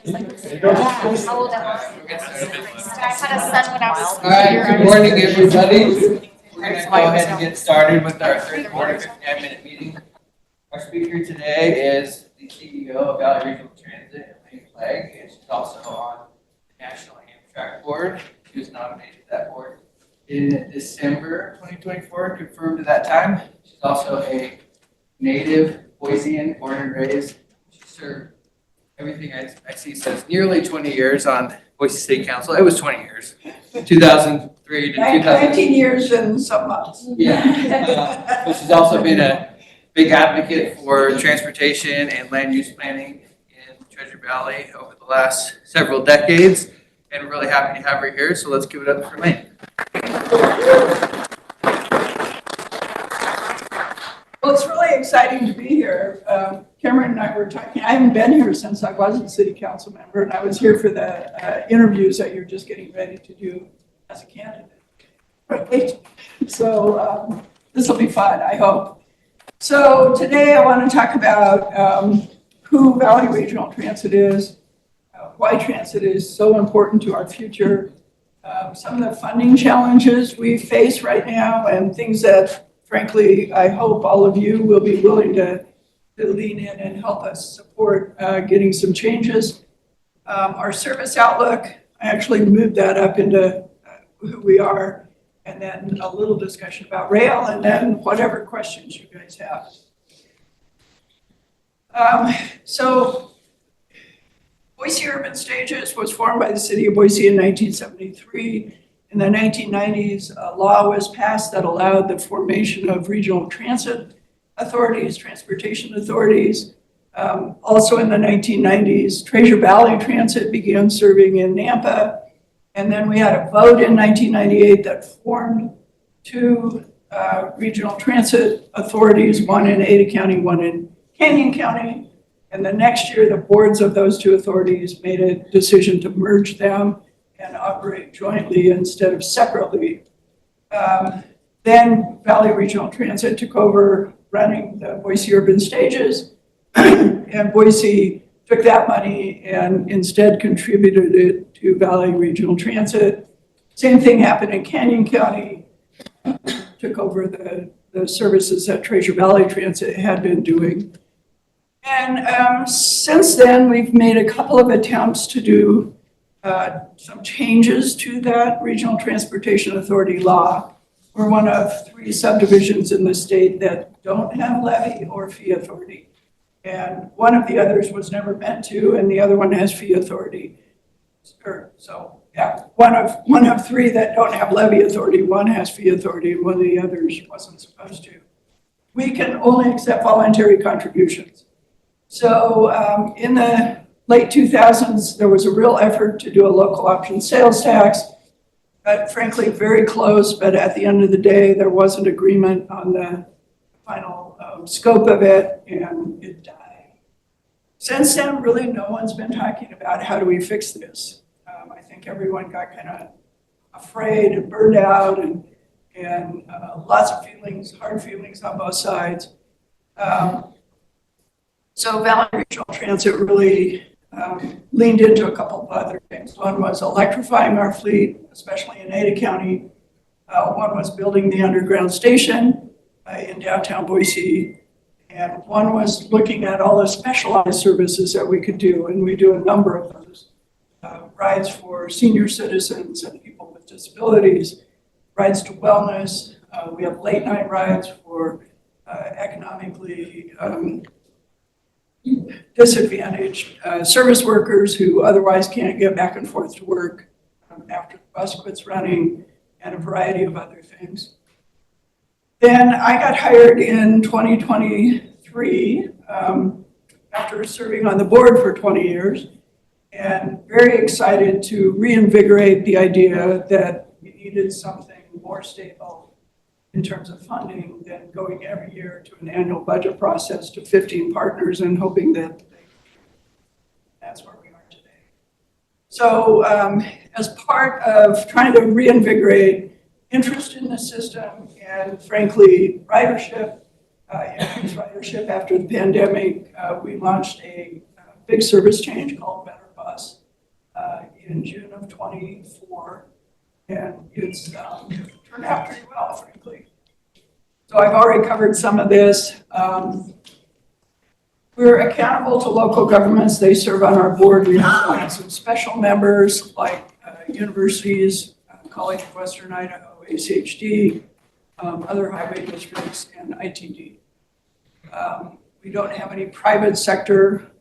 How old am I? I had a son when I was. All right, good morning, everybody. We're gonna go ahead and get started with our third quarter 59-minute meeting. Our speaker today is the CEO of Valley Regional Transit, Elaine Clegg, and she's also on the National Amtrak Board. She was nominated to that board in December 2024, confirmed at that time. She's also a native Boisean, born and raised. She served everything I see says nearly 20 years on Boise City Council. It was 20 years, 2003 to 2000. 19 years and some months. Yeah. But she's also been a big advocate for transportation and land use planning in Treasure Valley over the last several decades. And we're really happy to have her here. So let's give it up for Elaine. Well, it's really exciting to be here. Cameron and I were talking. I haven't been here since I was a city council member, and I was here for the interviews that you're just getting ready to do as a candidate. Right. So this will be fun, I hope. So today I want to talk about who Valley Regional Transit is, why transit is so important to our future, some of the funding challenges we face right now, and things that frankly, I hope all of you will be willing to lean in and help us support getting some changes. Our service outlook, I actually moved that up into who we are, and then a little discussion about rail, and then whatever questions you guys have. So Boise Urban Stages was formed by the city of Boise in 1973. In the 1990s, a law was passed that allowed the formation of regional transit authorities, transportation authorities. Also in the 1990s, Treasure Valley Transit began serving in Nampa. And then we had a vote in 1998 that formed two regional transit authorities, one in Ada County, one in Canyon County. And the next year, the boards of those two authorities made a decision to merge them and operate jointly instead of separately. Then Valley Regional Transit took over running the Boise Urban Stages, and Boise took that money and instead contributed it to Valley Regional Transit. Same thing happened in Canyon County, took over the services that Treasure Valley Transit had been doing. And since then, we've made a couple of attempts to do some changes to that Regional Transportation Authority law. We're one of 3 subdivisions in the state that don't have levy or fee authority. And one of the others was never meant to, and the other one has fee authority. So yeah, one of 3 that don't have levy authority, one has fee authority, and one of the others wasn't supposed to. We can only accept voluntary contributions. So in the late 2000s, there was a real effort to do a local option sales tax, but frankly, very close. But at the end of the day, there wasn't agreement on the final scope of it, and it died. Since then, really, no one's been talking about how do we fix this. I think everyone got kind of afraid and burned out, and lots of feelings, hard feelings on both sides. So Valley Regional Transit really leaned into a couple of other things. One was electrifying our fleet, especially in Ada County. One was building the underground station in downtown Boise. And one was looking at all the specialized services that we could do. And we do a number of those. Rides for senior citizens and people with disabilities, rides to wellness. We have late night rides for economically disadvantaged service workers who otherwise can't get back and forth to work after the bus quits running, and a variety of other things. Then I got hired in 2023 after serving on the board for 20 years, and very excited to reinvigorate the idea that we needed something more stable in terms of funding than going every year to an annual budget process to 15 partners and hoping that that's where we are today. So as part of trying to reinvigorate interest in the system and frankly ridership, increased ridership after the pandemic, we launched a big service change called Better Bus. in June of '24, and it's turned out pretty well, frankly. So I've already covered some of this. We're accountable to local governments. They serve on our board. We have some special members like universities, College of Western Idaho, ACHD, other highway districts, and ITD. We don't have any private sector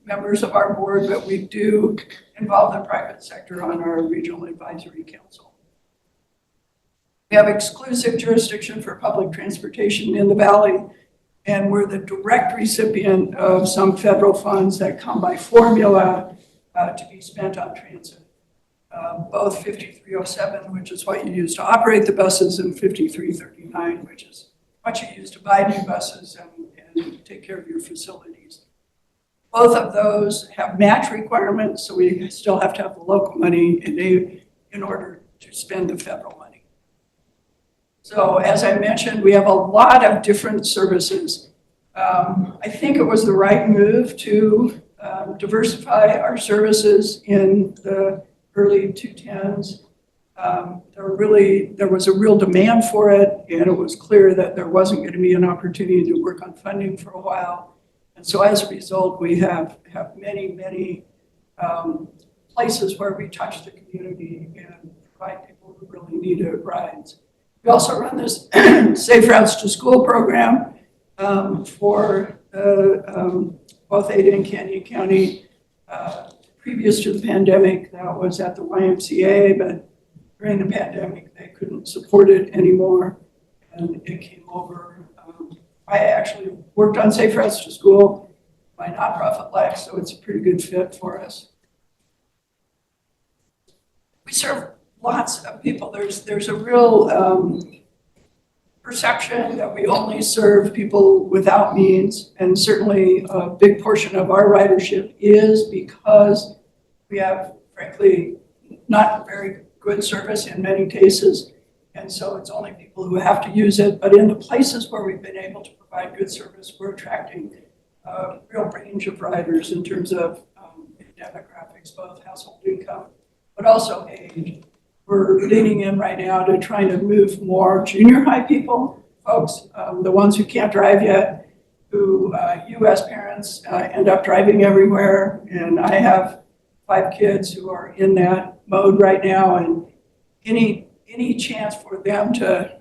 members of our board, but we do involve the private sector on our regional advisory council. We have exclusive jurisdiction for public transportation in the valley, and we're the direct recipient of some federal funds that come by formula to be spent on transit. Both 5307, which is what you use to operate the buses, and 5339, which is what you use to buy new buses and take care of your facilities. Both of those have match requirements, so we still have to have the local money in order to spend the federal money. So as I mentioned, we have a lot of different services. I think it was the right move to diversify our services in the early 2010s. There was a real demand for it, and it was clear that there wasn't going to be an opportunity to work on funding for a while. And so as a result, we have many places where we touch the community and provide people who really need rides. We also run this Safe Routes to School program for both Ada and Canyon County. Previous to the pandemic, that was at the YMCA, but during the pandemic, they couldn't support it anymore, and it came over. I actually worked on Safe Routes to School, my nonprofit life, so it's a pretty good fit for us. We serve lots of people. There's a real perception that we only serve people without means, and certainly a big portion of our ridership is because we have, frankly, not very good service in many cases, and so it's only people who have to use it. But in the places where we've been able to provide good service, we're attracting a real range of riders in terms of demographics, both household income, but also age. We're leaning in right now to trying to move more junior high people, folks, the ones who can't drive yet, who you as parents end up driving everywhere. And I have 5 kids who are in that mode right now, and any chance for them to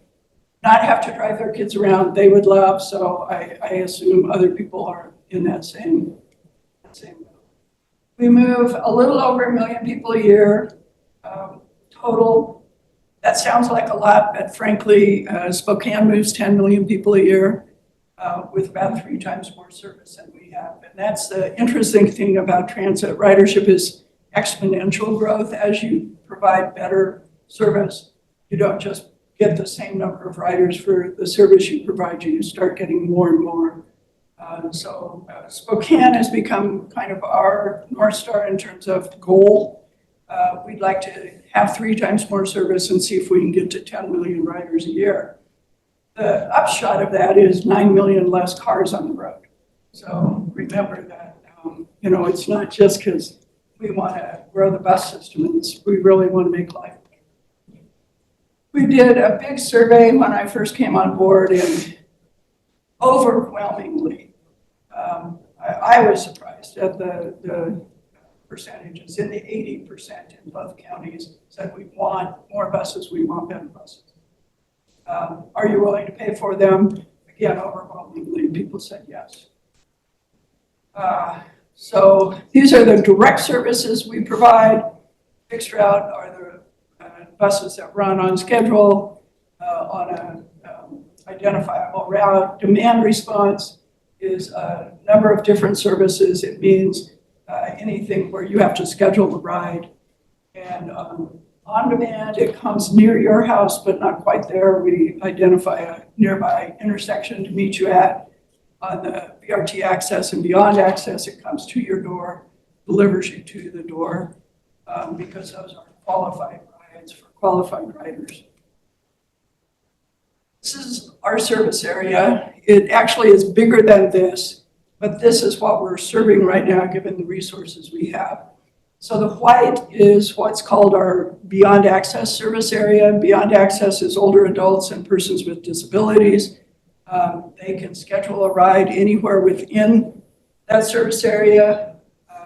not have to drive their kids around, they would love. So I assume other people are in that same mode. We move a little over 1 million people a year. Total, that sounds like a lot, but frankly, Spokane moves 10 million people a year with about 3 times more service than we have. And that's the interesting thing about transit. Ridership is exponential growth as you provide better service. You don't just get the same number of riders for the service you provide, you start getting more and more. So Spokane has become kind of our North Star in terms of goal. We'd like to have 3 times more service and see if we can get to 10 million riders a year. The upshot of that is 9 million less cars on the road. So remember that, it's not just because we want to grow the bus system, we really want to make life. We did a big survey when I first came on board, and overwhelmingly, I was surprised at the percentages. In the 80% in both counties said we want more buses, we want better buses. Are you willing to pay for them? Again, overwhelmingly, people said yes. So these are the direct services we provide. Fixed route are the buses that run on schedule on an identifiable route. Demand response is a number of different services. It means anything where you have to schedule a ride. And on demand, it comes near your house, but not quite there. We identify a nearby intersection to meet you at. On the BRT access and beyond access, it comes to your door, delivers you to the door, because those are qualified rides for qualified riders. This is our service area. It actually is bigger than this, but this is what we're serving right now, given the resources we have. So the white is what's called our Beyond Access service area. Beyond Access is older adults and persons with disabilities. They can schedule a ride anywhere within that service area.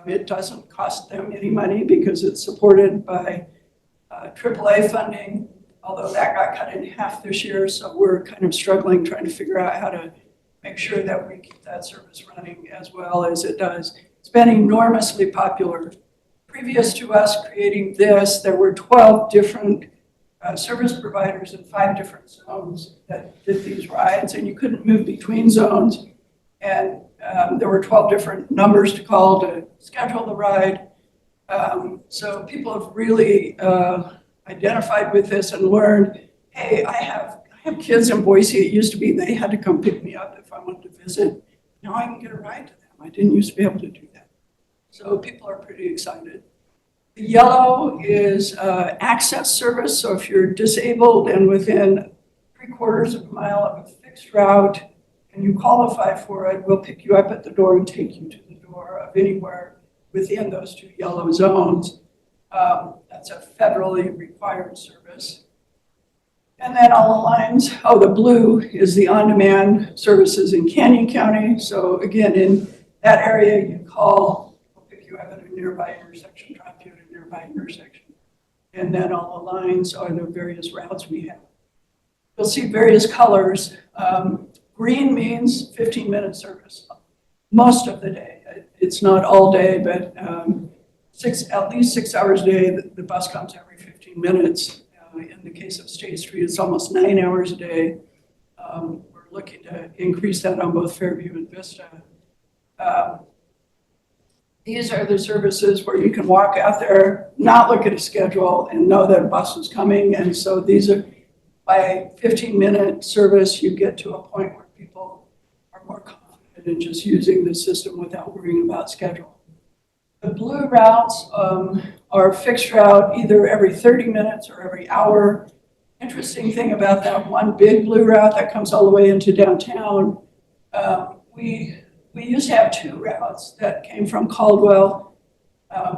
It doesn't cost them any money because it's supported by AAA funding, although that got cut in half this year. So we're kind of struggling trying to figure out how to make sure that we keep that service running as well as it does. It's been enormously popular. Previous to us creating this, there were 12 different service providers in 5 different zones that did these rides, and you couldn't move between zones. And there were 12 different numbers to call to schedule the ride. So people have really identified with this and learned, hey, I have kids in Boise. It used to be they had to come pick me up if I wanted to visit. Now I can get a ride to them. I didn't used to be able to do that. So people are pretty excited. The yellow is access service. So if you're disabled and within 3/4 of a mile of a fixed route and you qualify for it, we'll pick you up at the door and take you to the door of anywhere within those 2 yellow zones. That's a federally required service. And then all the lines, the blue is the on-demand services in Canyon County. So again, in that area, you call, we'll pick you up at a nearby intersection, drop you at a nearby intersection. And then all the lines are the various routes we have. You'll see various colors. Green means 15-minute service most of the day. It's not all day, but at least 6 hours a day. The bus comes every 15 minutes. In the case of State Street, it's almost 9 hours a day. We're looking to increase that on both Fairview and Vista. These are the services where you can walk out there, not look at a schedule, and know that a bus is coming. And so these are, by 15-minute service, you get to a point where people are more confident in just using the system without worrying about schedule. The blue routes are fixed route either every 30 minutes or every hour. Interesting thing about that one big blue route that comes all the way into downtown, we used to have 2 routes that came from Caldwell.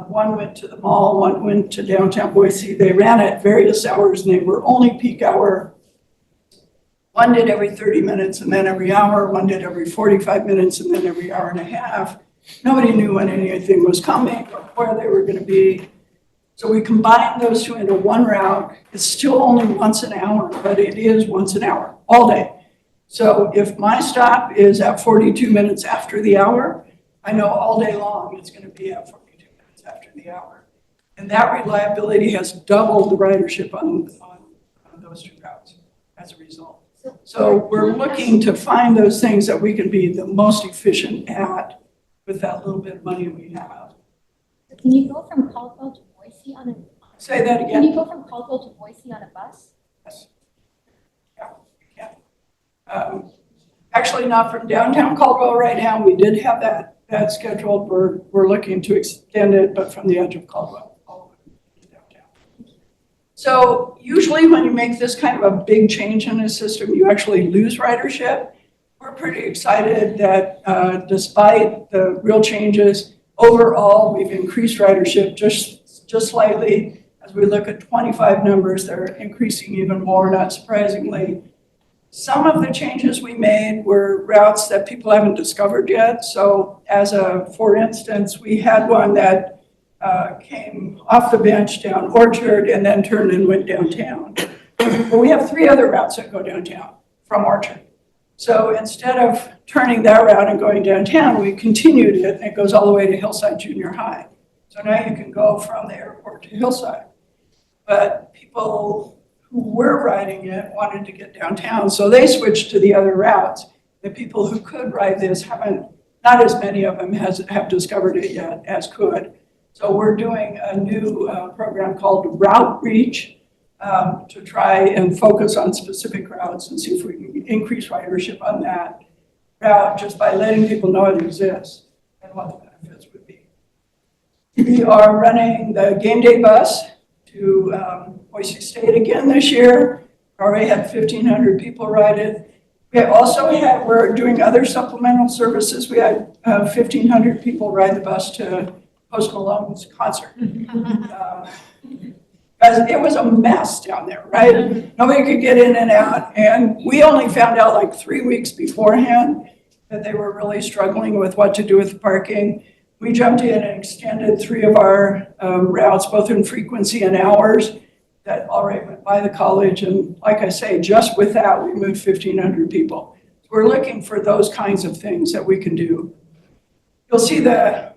One went to the mall, one went to downtown Boise. They ran at various hours and they were only peak hour. One did every 30 minutes and then every hour. One did every 45 minutes and then every hour and a half. Nobody knew when anything was coming or where they were going to be. So we combined those 2 into one route. It's still only once an hour, but it is once an hour, all day. So if my stop is at 42 minutes after the hour, I know all day long it's going to be at 42 minutes after the hour. And that reliability has doubled the ridership on those 2 routes as a result. So we're looking to find those things that we can be the most efficient at with that little bit of money we have. So can you go from Caldwell to Boise on a? Say that Can again. you go from Caldwell to Boise on a bus? Yes. Yeah. Actually, not from downtown Caldwell right now. We did have that scheduled. We're looking to extend it, but from the edge of Caldwell all the way to downtown. So usually when you make this kind of a big change in the system, you actually lose ridership. We're pretty excited that despite the real changes, overall, we've increased ridership just slightly. As we look at 25 numbers, they're increasing even more, not surprisingly. Some of the changes we made were routes that people haven't discovered yet. So for instance, we had one that came off the bench down Orchard and then turned and went downtown. But we have 3 other routes that go downtown from Orchard. So instead of turning that route and going downtown, we continued it, and it goes all the way to Hillside Junior High. So now you can go from the airport to Hillside. But people who were riding it wanted to get downtown, so they switched to the other routes. The people who could ride this not as many of them have discovered it yet as could. So we're doing a new program called Route Reach, to try and focus on specific routes and see if we can increase ridership on that route just by letting people know it exists and what the benefits would be. We are running the game day bus to Boise State again this year. We already had 1,500 people ride it. We're doing other supplemental services. We had 1,500 people ride the bus to Post Malone's concert. Because it was a mess down there, right? Nobody could get in and out. And we only found out like 3 weeks beforehand that they were really struggling with what to do with the parking. We jumped in and extended 3 of our routes, both in frequency and hours, that already went by the college. And like I say, just with that, we moved 1,500 people. So we're looking for those kinds of things that we can do. You'll see the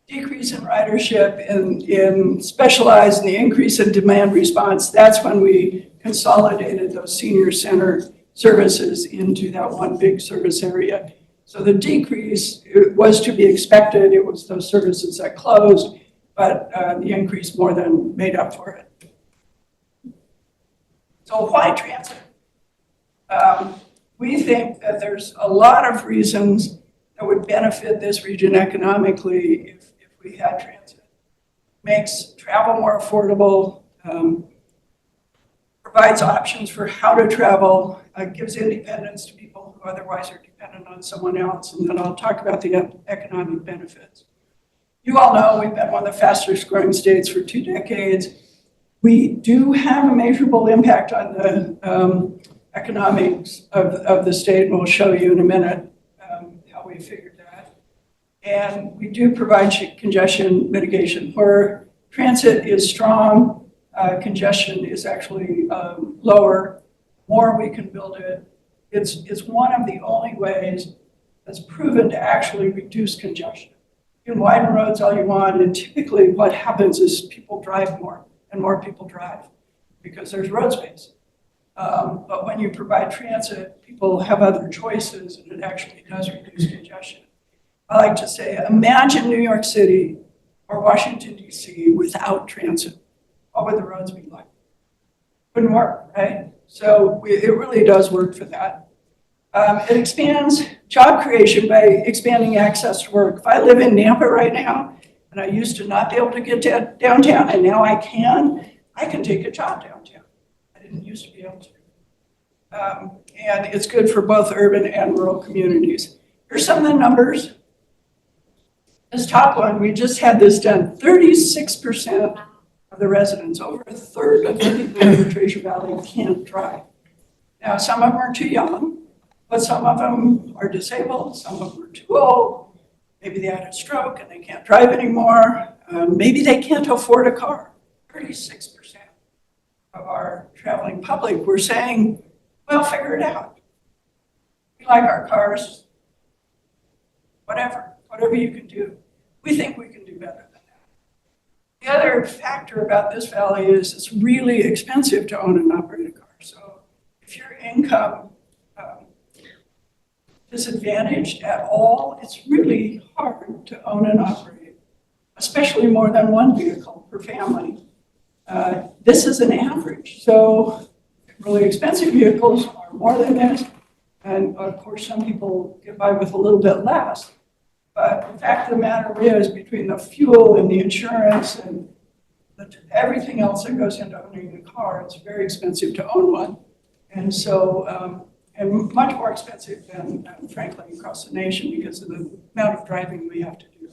decrease in ridership in specialized and the increase in demand response. That's when we consolidated those senior center services into that one big service area. So the decrease was to be expected. It was those services that closed, but the increase more than made up for it. So why transit? We think that there's a lot of reasons that would benefit this region economically if we had transit. Makes travel more affordable, provides options for how to travel, gives independence to people who otherwise are dependent on someone else, and then I'll talk about the economic benefits. You all know we've been one of the fastest growing states for 2 decades. We do have a measurable impact on the economics of the state, and we'll show you in a minute how we figured that. And we do provide congestion mitigation. Where transit is strong, congestion is actually lower. More we can build it. It's one of the only ways that's proven to actually reduce congestion. You can widen roads all you want, and typically what happens is people drive more, and more people drive because there's road space. But when you provide transit, people have other choices, and it actually does reduce congestion. I like to say, imagine New York City or Washington, D.C. without transit. What would the roads be like? Wouldn't work, right? So it really does work for that. It expands job creation by expanding access to work. If I live in Nampa right now, and I used to not be able to get to downtown, and now I can take a job downtown. I didn't used to be able to. And it's good for both urban and rural communities. Here's some of the numbers. This top one, we just had this done. 36% of the residents, over a third of the people in the Treasure Valley can't drive. Now, some of them are too young, but some of them are disabled, some of them are too old. Maybe they had a stroke and they can't drive anymore. Maybe they can't afford a car. 36% of our traveling public were saying, well, figure it out. We like our cars, whatever you can do. We think we can do better than that. The other factor about this valley is it's really expensive to own and operate a car. So if your income disadvantaged at all, it's really hard to own and operate, especially more than one vehicle per family. This is an average, so really expensive vehicles are more than this, and of course some people get by with a little bit less. But the fact of the matter is, between the fuel and the insurance and everything else that goes into owning a car, it's very expensive to own one. And so, and much more expensive than, frankly, across the nation because of the amount of driving we have to do.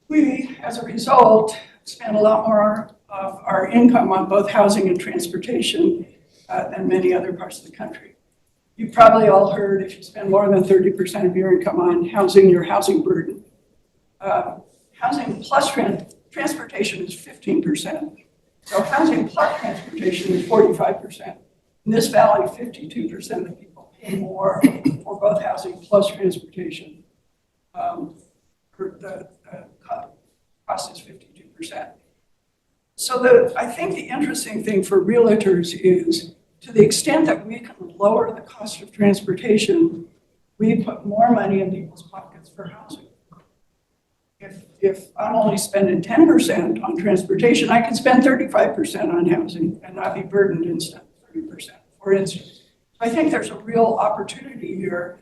We, as a result, spend a lot more of our income on both housing and transportation than many other parts of the country. You've probably all heard if you spend more than 30% of your income on housing, your housing burden. Housing plus transportation is 15%. So housing plus transportation is 45%. In this valley, 52% of people pay more for both housing plus transportation. The cost is 52%. So I think the interesting thing for realtors is, to the extent that we can lower the cost of transportation, we put more money in people's pockets for housing. If I'm only spending 10% on transportation, I can spend 35% on housing and not be burdened instead of 30%, for instance. I think there's a real opportunity here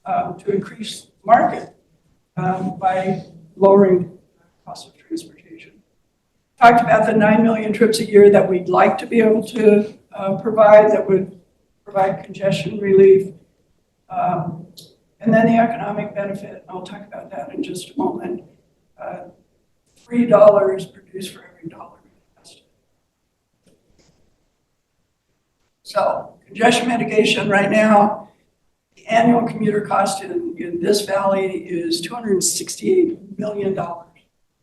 to increase market by lowering the cost of transportation. Talked about the 9 million trips a year that we'd like to be able to provide, that would provide congestion relief. And then the economic benefit, I'll talk about that in just a moment. $3 produced for every dollar invested. So congestion mitigation right now, the annual commuter cost in this valley is $268 million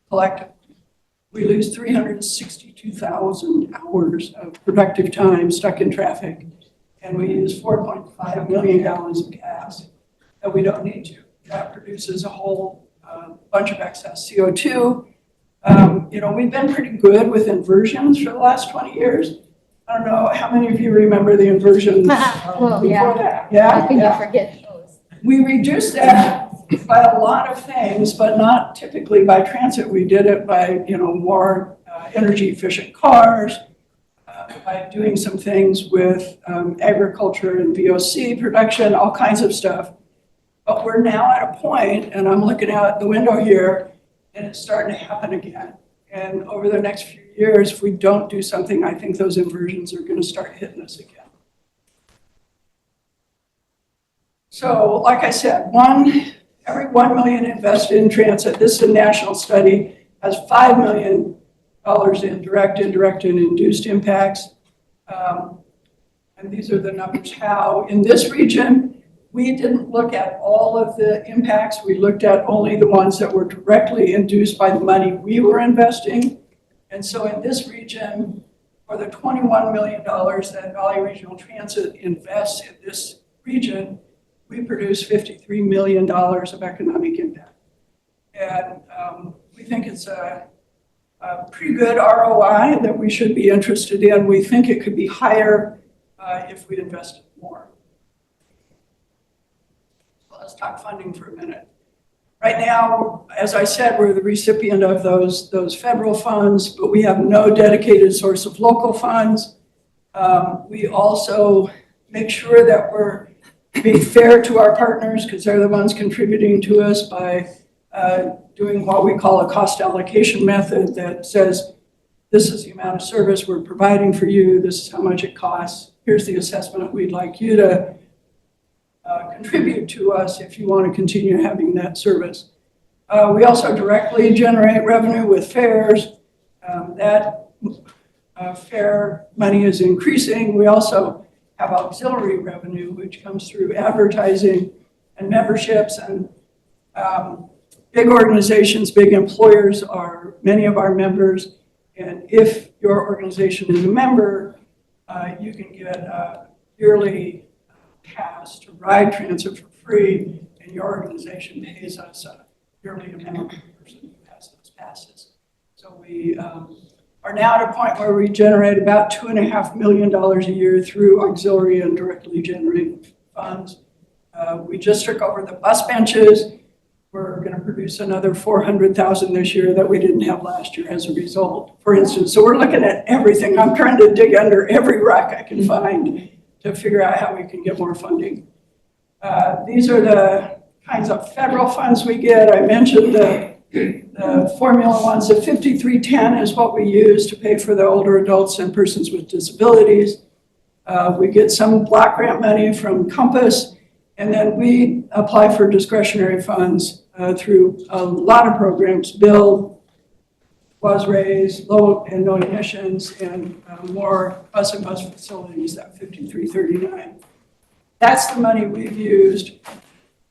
collectively. We lose 362,000 hours of productive time stuck in traffic, and we use 4.5 million gallons of gas that we don't need to. That produces a whole bunch of excess CO2. We've been pretty good with inversions for the last 20 years. I don't know how many of you remember the inversions Well, before yeah. that. Yeah, How can yeah. you forget those? We reduced that by a lot of things, but not typically by transit. We did it by, more energy efficient cars, by doing some things with agriculture and VOC production, all kinds of stuff. But we're now at a point, and I'm looking out the window here, and it's starting to happen again. And over the next few years, if we don't do something, I think those inversions are going to start hitting us again. So, like I said, every 1 million invested in transit, this is a national study, has $5 million in direct, indirect, and induced impacts. And these are the numbers how. In this region, we didn't look at all of the impacts. We looked at only the ones that were directly induced by the money we were investing. And so in this region, for the $21 million that Valley Regional Transit invests in this region, we produce $53 million of economic impact. And we think it's a pretty good ROI that we should be interested in. We think it could be higher if we invested more. So let's talk funding for a minute. Right now, as I said, we're the recipient of those federal funds, but we have no dedicated source of local funds. We also make sure that we're being fair to our partners because they're the ones contributing to us by doing what we call a cost allocation method that says, this is the amount of service we're providing for you, this is how much it costs, here's the assessment we'd like you to contribute to us if you want to continue having that service. We also directly generate revenue with fares. That fare money is increasing. We also have auxiliary revenue, which comes through advertising and memberships. And big organizations, big employers are many of our members. And if your organization is a member, you can get a yearly pass to ride transit for free, and your organization pays us a yearly amount per person who has those passes. So we are now at a point where we generate about $2.5 million a year through auxiliary and directly generated funds. We just took over the bus benches. We're going to produce another 400,000 this year that we didn't have last year as a result, for instance. So we're looking at everything. I'm trying to dig under every rock I can find to figure out how we can get more funding. These are the kinds of federal funds we get. I mentioned the formula ones. The 5310 is what we use to pay for the older adults and persons with disabilities. We get some block grant money from Compass, and then we apply for discretionary funds through a lot of programs, Build, was raised, low and no emissions, and more bus and bus facilities, that 5339. That's the money we've used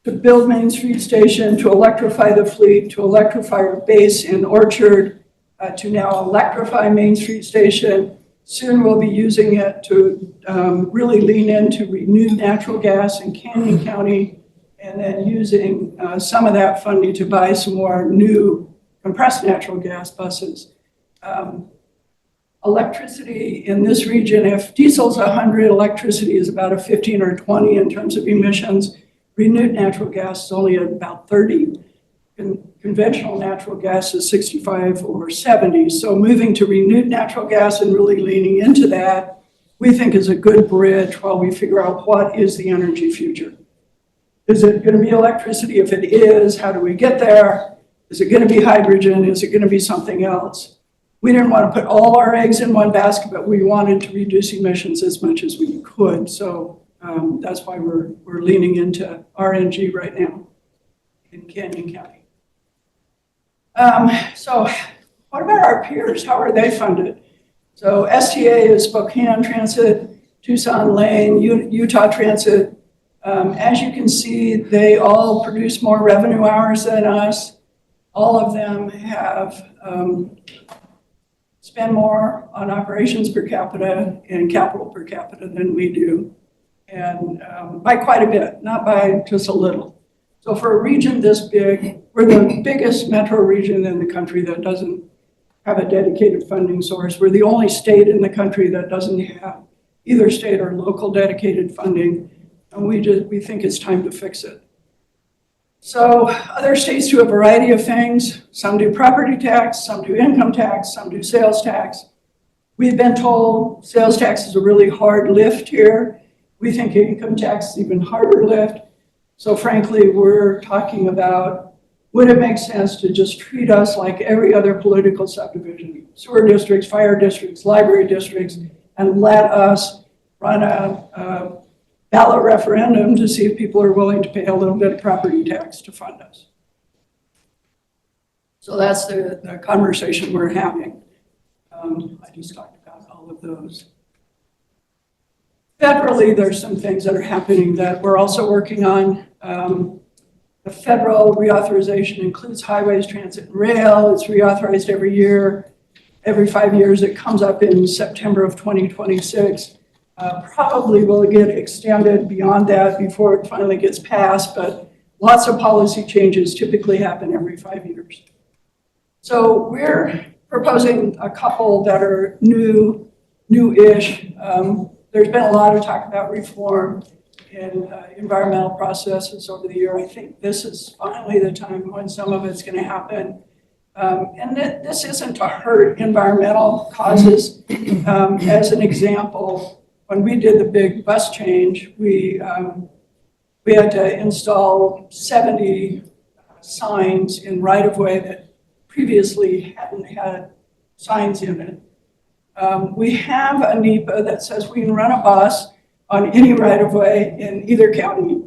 to build Main Street Station, to electrify the fleet, to electrify our base in Orchard, to now electrify Main Street Station. Soon we'll be using it to really lean into renewed natural gas in Canyon County, and then using some of that funding to buy some more new compressed natural gas buses. Electricity in this region, if diesel's 100, electricity is about a 15 or 20 in terms of emissions. Renewed natural gas is only at about 30. Conventional natural gas is 65 or 70. So moving to renewed natural gas and really leaning into that, we think is a good bridge while we figure out what is the energy future. Is it going to be electricity? If it is, how do we get there? Is it going to be hydrogen? Is it going to be something else? We didn't want to put all our eggs in one basket, but we wanted to reduce emissions as much as we could. So that's why we're leaning into RNG right now in Canyon County. So what about our peers? How are they funded? So STA is Spokane Transit, Tucson Lane, Utah Transit. As you can see, they all produce more revenue hours than us. All of them have spend more on operations per capita and capital per capita than we do. And by quite a bit, not by just a little. So for a region this big, we're the biggest metro region in the country that doesn't have a dedicated funding source. We're the only state in the country that doesn't have either state or local dedicated funding. And we think it's time to fix it. So other states do a variety of things. Some do property tax, some do income tax, some do sales tax. We've been told sales tax is a really hard lift here. We think income tax is even harder lift. So frankly, we're talking about, would it make sense to just treat us like every other political subdivision, sewer districts, fire districts, library districts, and let us run a ballot referendum to see if people are willing to pay a little bit of property tax to fund us. So that's the conversation we're having. I just talked about all of those. Federally, there's some things that are happening that we're also working on. The federal reauthorization includes highways, transit, and rail. It's reauthorized every year. Every 5 years, it comes up in September of 2026. Probably will get extended beyond that before it finally gets passed, but lots of policy changes typically happen every 5 years. So we're proposing a couple that are new-ish. There's been a lot of talk about reform in environmental processes over the year. I think this is finally the time when some of it's going to happen. And this isn't to hurt environmental causes. As an example, when we did the big bus change, we had to install 70 signs in right-of-way that previously hadn't had signs in it. We have a NEPA that says we can run a bus on any right-of-way in either county,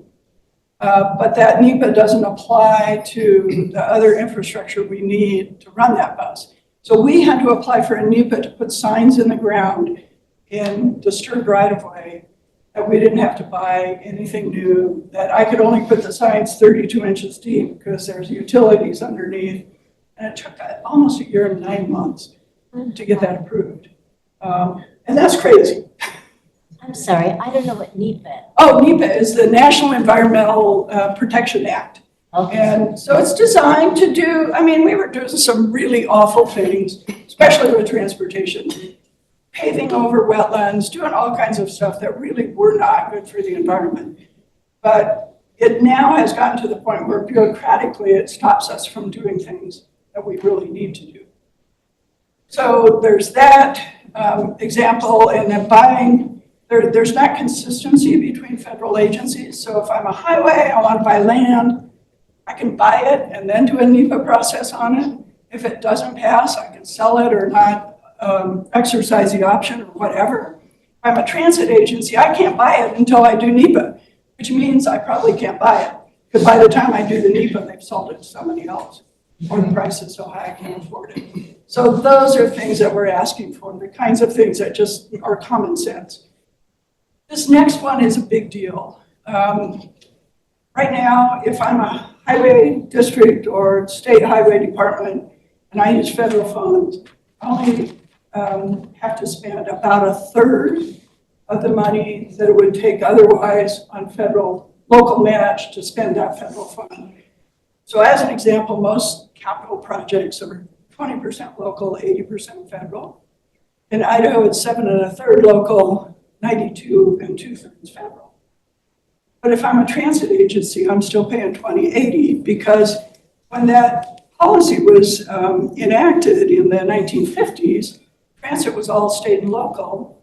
but that NEPA doesn't apply to the other infrastructure we need to run that bus. So we had to apply for a NEPA to put signs in the ground in disturbed right-of-way, that we didn't have to buy anything new, that I could only put the signs 32 inches deep because there's utilities underneath. And it took almost a year and 9 months to get that approved. And that's crazy. I'm sorry, I don't know what NEPA is. Oh, NEPA is the National Environmental Protection Act. Okay. And so it's designed to do, I mean, we were doing some really awful things, especially with transportation, paving over wetlands, doing all kinds of stuff that really were not good for the environment. But it now has gotten to the point where bureaucratically it stops us from doing things that we really need to do. So there's that example, and then buying, there's not consistency between federal agencies. So if I'm a highway, I want to buy land, I can buy it and then do a NEPA process on it. If it doesn't pass, I can sell it or not exercise the option or whatever. If I'm a transit agency, I can't buy it until I do NEPA, which means I probably can't buy it. Because by the time I do the NEPA, they've sold it to somebody else, or the price is so high I can't afford it. So those are things that we're asking for, the kinds of things that just are common sense. This next one is a big deal. Right now, if I'm a highway district or state highway department and I use federal funds, I only have to spend about a third of the money that it would take otherwise on local match to spend that federal fund. So as an example, most capital projects are 20% local, 80% federal. In Idaho, it's 7 1/3 local, 92 2/3 federal. But if I'm a transit agency, I'm still paying 20/80 because when that policy was enacted in the 1950s, transit was all state and local,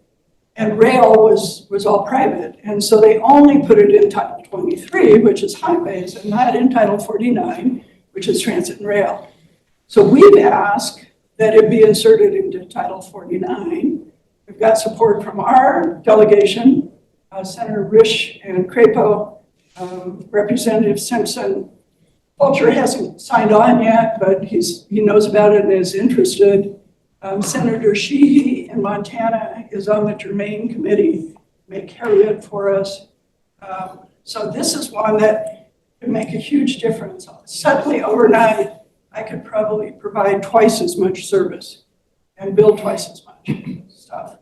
and rail was all private. And so they only put it in Title 23, which is highways, and not in Title 49, which is transit and rail. So we've asked that it be inserted into Title 49. We've got support from our delegation, Senator Risch and Crapo, Representative Simpson, Fulcher hasn't signed on yet, but he knows about it and is interested. Senator Sheehy in Montana is on the Germain Committee, may carry it for us. So this is one that could make a huge difference. Suddenly, overnight, I could probably provide twice as much service and build twice as much stuff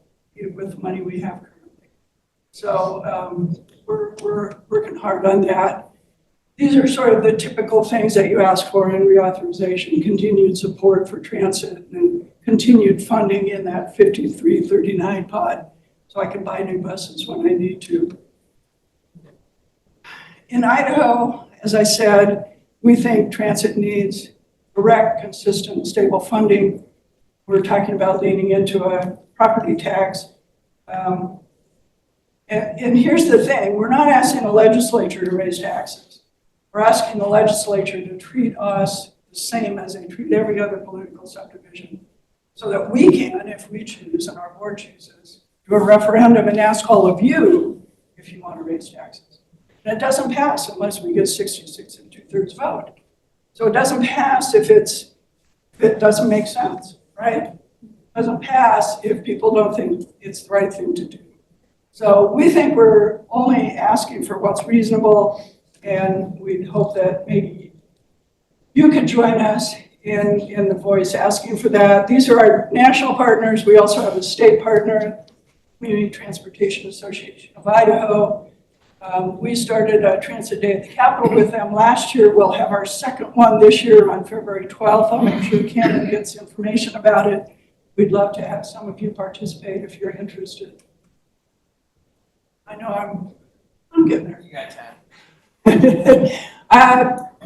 with the money we have currently. So we're working hard on that. These are sort of the typical things that you ask for in reauthorization: continued support for transit and continued funding in that 5339 pot, so I can buy new buses when I need to. In Idaho, as I said, we think transit needs direct, consistent, stable funding. We're talking about leaning into a property tax. And here's the thing, we're not asking the legislature to raise taxes. We're asking the legislature to treat us the same as they treat every other political subdivision, so that we can, if we choose and our board chooses, do a referendum and ask all of you if you want to raise taxes. And it doesn't pass unless we get 66 and 2/3 vote. So it doesn't pass if it doesn't make sense, right? It doesn't pass if people don't think it's the right thing to do. So we think we're only asking for what's reasonable, and we hope that maybe you could join us in the voice asking for that. These are our national partners. We also have a state partner, Community Transportation Association of Idaho. We started a Transit Day at the Capitol with them last year. We'll have our second one this year on February 12th. I'll make sure Cameron gets information about it. We'd love to have some of you participate if you're interested. I know I'm getting there. You got time.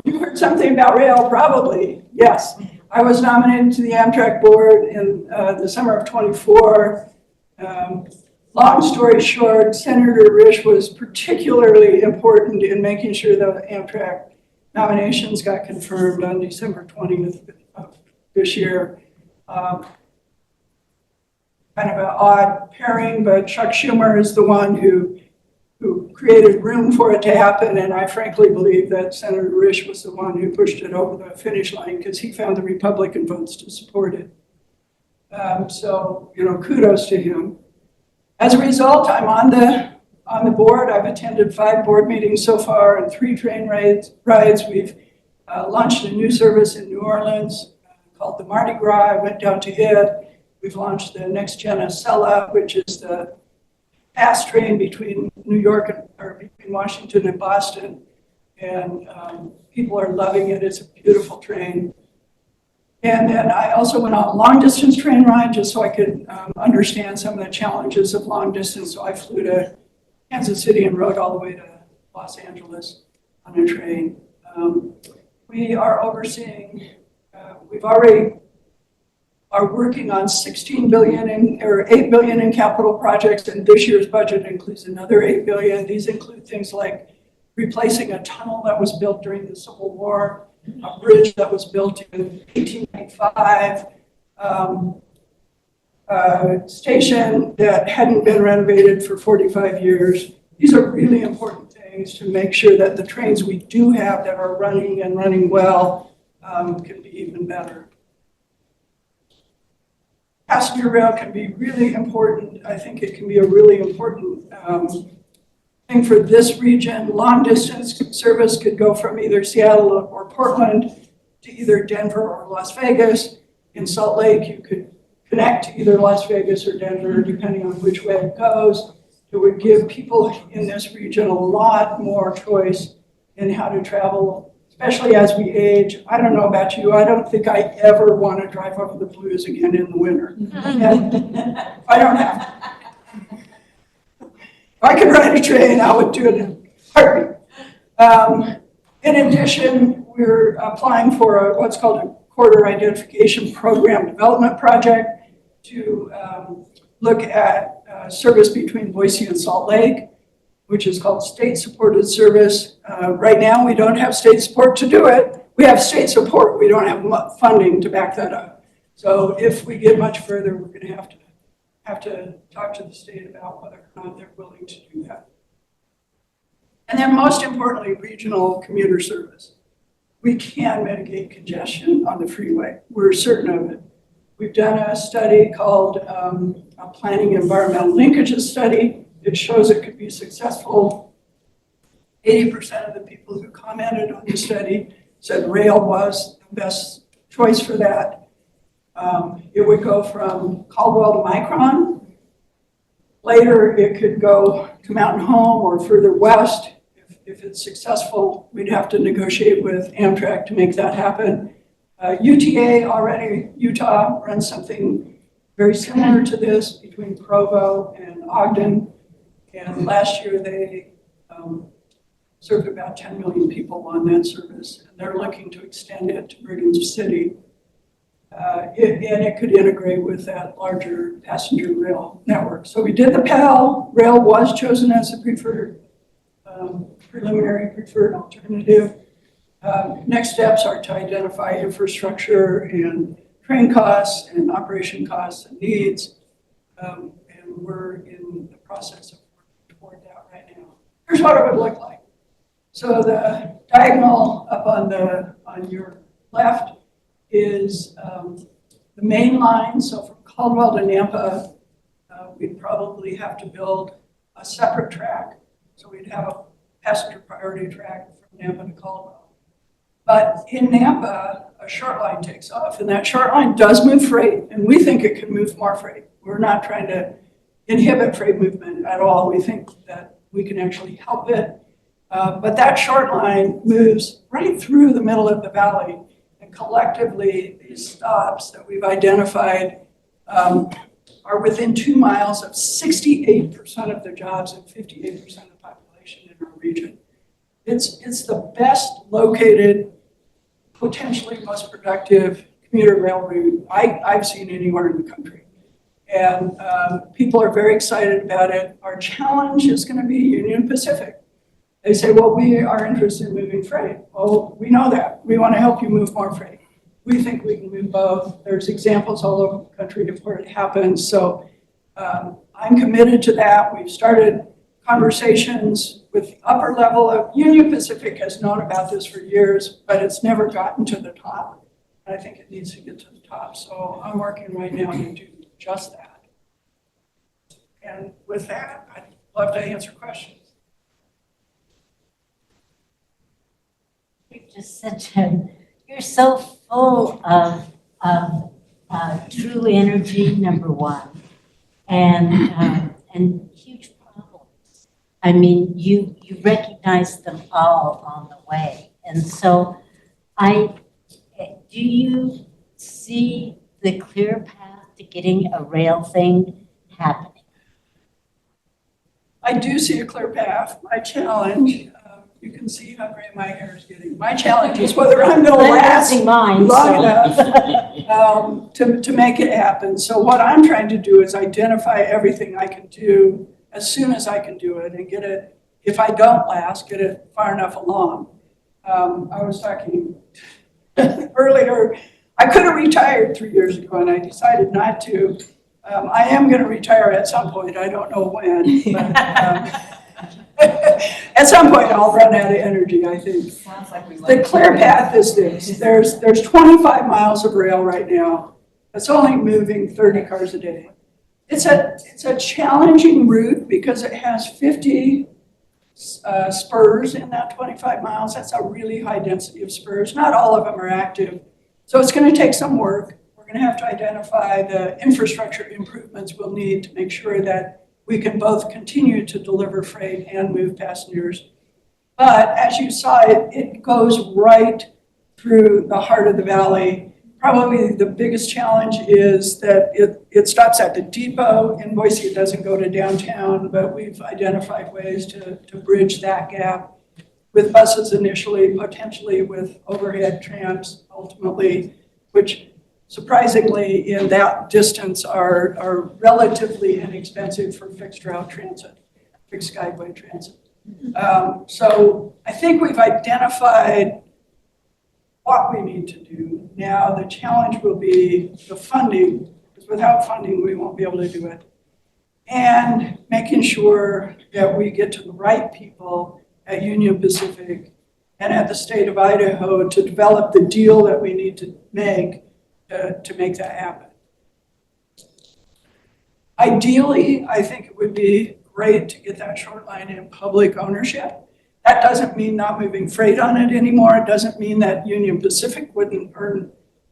You heard something about rail, probably. Yes. I was nominated to the Amtrak Board in the summer of '24. Long story short, Senator Risch was particularly important in making sure the Amtrak nominations got confirmed on December 20th of this year. Kind of an odd pairing, but Chuck Schumer is the one who created room for it to happen, and I frankly believe that Senator Risch was the one who pushed it over the finish line because he found the Republican votes to support it. So, kudos to him. As a result, I'm on the board. I've attended 5 board meetings so far and 3 train rides. We've launched a new service in New Orleans called the Mardi Gras. I went down to it. We've launched the Next Gen Acela, which is the fast train between between Washington and Boston. And people are loving it. It's a beautiful train. And then I also went on a long distance train ride just so I could understand some of the challenges of long distance. So I flew to Kansas City and rode all the way to Los Angeles on a train. We are overseeing, we've already are working on $16 billion or $8 billion in capital projects, and this year's budget includes another $8 billion. These include things like replacing a tunnel that was built during the Civil War, a bridge that was built in 1895, a station that hadn't been renovated for 45 years. These are really important things to make sure that the trains we do have that are running and running well can be even better. Passenger rail can be really important. I think it can be a really important thing for this region. Long distance service could go from either Seattle or Portland to either Denver or Las Vegas. In Salt Lake, you could connect to either Las Vegas or Denver, depending on which way it goes. It would give people in this region a lot more choice in how to travel, especially as we age. I don't know about you. I don't think I ever want to drive over the Blues again in the winter. I don't have to. If I could ride a train, I would do it in a heartbeat. In addition, we're applying for what's called a Corridor Identification Program Development Project to look at service between Boise and Salt Lake, which is called state-supported service. Right now, we don't have state support to do it. We have state support. We don't have funding to back that up. So if we get much further, we're going to have to talk to the state about whether or not they're willing to do that. And then most importantly, regional commuter service. we can mitigate congestion on the freeway. We're certain of it. We've done a study called a Planning Environmental Linkages Study. It shows it could be successful. 80% of the people who commented on the study said rail was the best choice for that. It would go from Caldwell to Micron. Later, it could go to Mountain Home or further west. If it's successful, we'd have to negotiate with Amtrak to make that happen. UTA already, Utah runs something very similar to this between Provo and Ogden. And last year they served about 10 million people on that service. And they're looking to extend it to Brigham City. And it could integrate with that larger passenger rail network. So we did the PAL. Rail was chosen as the preferred, preliminary preferred alternative. Next steps are to identify infrastructure and train costs and operation costs and needs. And we're in the process of working toward that right now. Here's what it would look like. So the diagonal up on your left is the main line. So from Caldwell to Nampa, we'd probably have to build a separate track. So we'd have a passenger priority track from Nampa to Caldwell. But in Nampa, a short line takes off, and that short line does move freight, and we think it can move more freight. We're not trying to inhibit freight movement at all. We think that we can actually help it. But that short line moves right through the middle of the valley. And collectively, these stops that we've identified are within 2 miles of 68% of the jobs and 58% of the population in our region. It's the best located, potentially most productive commuter rail route I've seen anywhere in the country. And people are very excited about it. Our challenge is going to be Union Pacific. They say, well, we are interested in moving freight. Well, we know that. We want to help you move more freight. We think we can move both. There's examples all over the country of where it happens. So I'm committed to that. We've started conversations with the upper level of Union Pacific has known about this for years, but it's never gotten to the top. I think it needs to get to the top. So I'm working right now to do just that. And with that, I'd love to answer questions. You're so full of true energy, number one, and huge problems. I mean, you recognize them all on the way. And so do you see the clear path to getting a rail thing happening? I do see a clear path. My challenge, you can see how gray my hair is getting. My challenge is whether I'm going to last long enough to make it happen. So what I'm trying to do is identify everything I can do as soon as I can do it and get it, if I don't last, get it far enough along. I was talking earlier, I could have retired 3 years ago and I decided not to. I am going to retire at some point. I don't know when, but at some point I'll run out of energy, I think. Sounds like we The clear path is this. There's 25 miles of rail right now. It's only moving 30 cars a day. It's a challenging route because it has 50 spurs in that 25 miles. That's a really high density of spurs. Not all of them are active. So it's going to take some work. We're going to have to identify the infrastructure improvements we'll need to make sure that we can both continue to deliver freight and move passengers. But as you saw, it goes right through the heart of the valley. Probably the biggest challenge is that it stops at the depot. In Boise, it doesn't go to downtown, but we've identified ways to bridge that gap with buses initially, potentially with overhead trams ultimately, which surprisingly in that distance are relatively inexpensive for fixed route transit, fixed skyway transit. So I think we've identified what we need to do. Now the challenge will be the funding, because without funding we won't be able to do it. And making sure that we get to the right people at Union Pacific and at the state of Idaho to develop the deal that we need to make that happen. Ideally, I think it would be great to get that short line in public ownership. That doesn't mean not moving freight on it anymore. It doesn't mean that Union Pacific wouldn't earn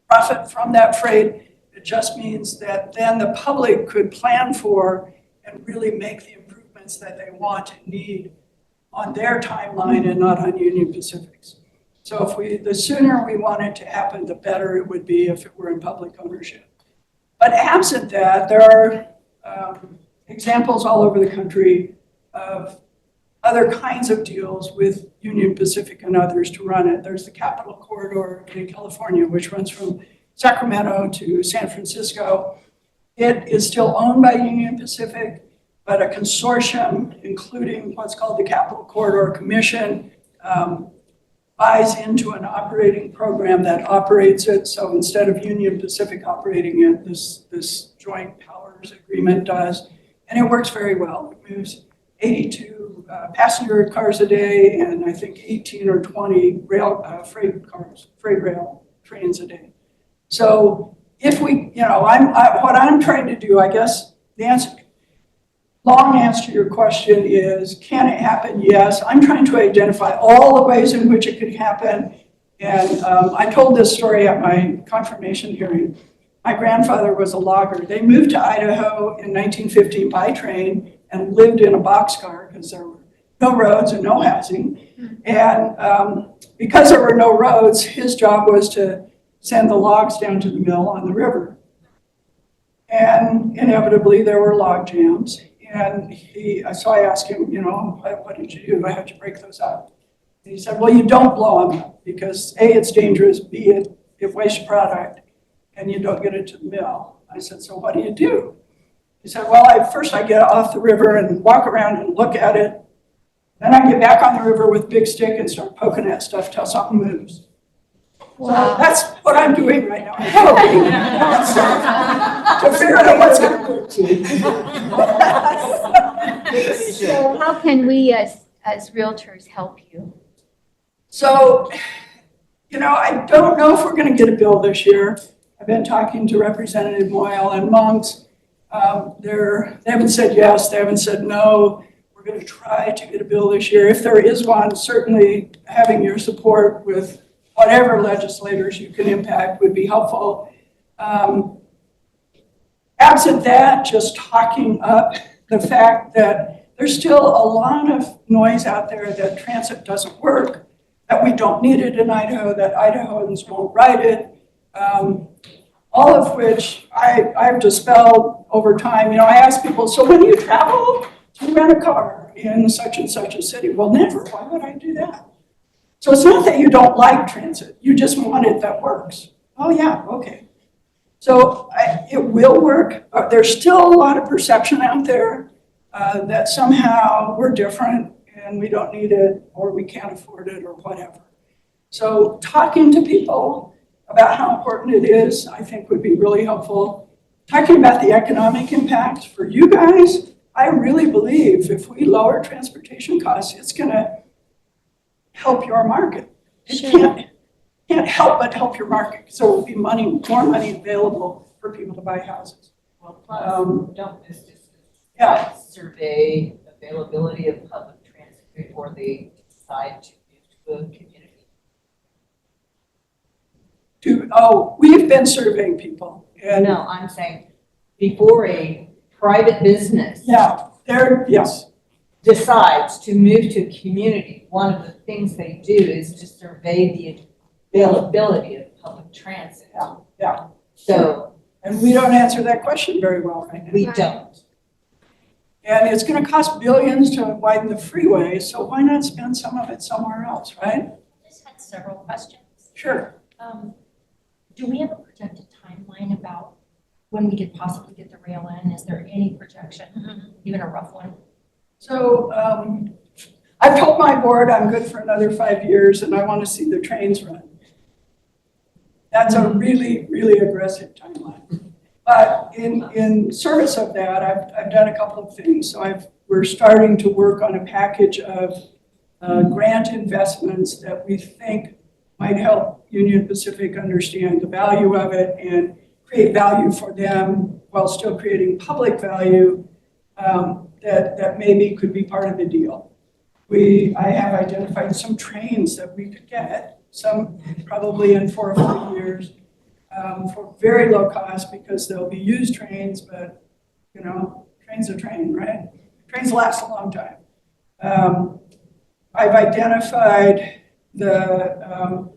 profit from that freight. It just means that then the public could plan for and really make the improvements that they want and need on their timeline and not on Union Pacific's. So the sooner we want it to happen, the better it would be if it were in public ownership. But absent that, there are examples all over the country of other kinds of deals with Union Pacific and others to run it. There's the Capital Corridor in California, which runs from Sacramento to San Francisco. It is still owned by Union Pacific, but a consortium, including what's called the Capital Corridor Commission, buys into an operating program that operates it. So instead of Union Pacific operating it, this joint powers agreement does. And it works very well. It moves 82 passenger cars a day and I think 18 or 20 freight rail trains a day. So if we, what I'm trying to do, I guess long answer to your question is, can it happen? Yes. I'm trying to identify all the ways in which it could happen. And I told this story at my confirmation hearing. My grandfather was a logger. They moved to Idaho in 1915 by train and lived in a boxcar because there were no roads and no housing. And because there were no roads, his job was to send the logs down to the mill on the river. And inevitably there were log jams. And so I asked him, what did you do? How'd you break those up? And he said, well, you don't blow them up because A, it's dangerous, B, it wastes product, and you don't get it to the mill. I said, so what do? He said, well, first I get off the river and walk around and look at it. Then I get back on the river with a big stick and start poking at stuff till something moves. Wow. So that's what I'm doing right now. I'm poking to figure out what's going to work. So how can we as realtors help you? So, I don't know if we're going to get a bill this year. I've been talking to Representative Moyle and Monks. They haven't said yes, they haven't said no. We're going to try to get a bill this year. If there is one, certainly having your support with whatever legislators you can impact would be helpful. Absent that, just talking up the fact that there's still a lot of noise out there that transit doesn't work, that we don't need it in Idaho, that Idahoans won't ride it, all of which I've dispelled over time. I ask people, so when you travel, do you rent a car in such and such a city? Well, never. Why would I do that? So it's not that you don't like transit, you just want it that works. Oh yeah, okay. So it will work. There's still a lot of perception out there that somehow we're different and we don't need it or we can't afford it or whatever. So talking to people about how important it is, I think would be really helpful. Talking about the economic impact for you guys, I really believe if we lower transportation costs, it's gonna help your market. It can't help but help your market. So it will be more money available for people to buy houses. Well, plus, don't miss this survey availability of public transit before they decide to move to a community. We've been surveying people. And No, I'm saying before a private business yes. decides to move to a community, one of the things they do is to survey the availability of public transit. Yeah. So, And we don't answer that question very well right now. we don't. And it's going to cost billions to widen the freeway, so why not spend some of it somewhere else, right? I just had several questions. Sure. Do we have a projected timeline about when we could possibly get the rail in? Is there any projection, even a rough one? So I've told my board I'm good for another 5 years and I want to see the trains run. That's a really, really aggressive timeline. But in service of that, I've done a couple of things. So we're starting to work on a package of grant investments that we think might help Union Pacific understand the value of it and create value for them while still creating public value that maybe could be part of the deal. I have identified some trains that we could get, some probably in 4 or 5 years, for very low cost because they'll be used trains, but trains are train, right? Trains last a long time. I've identified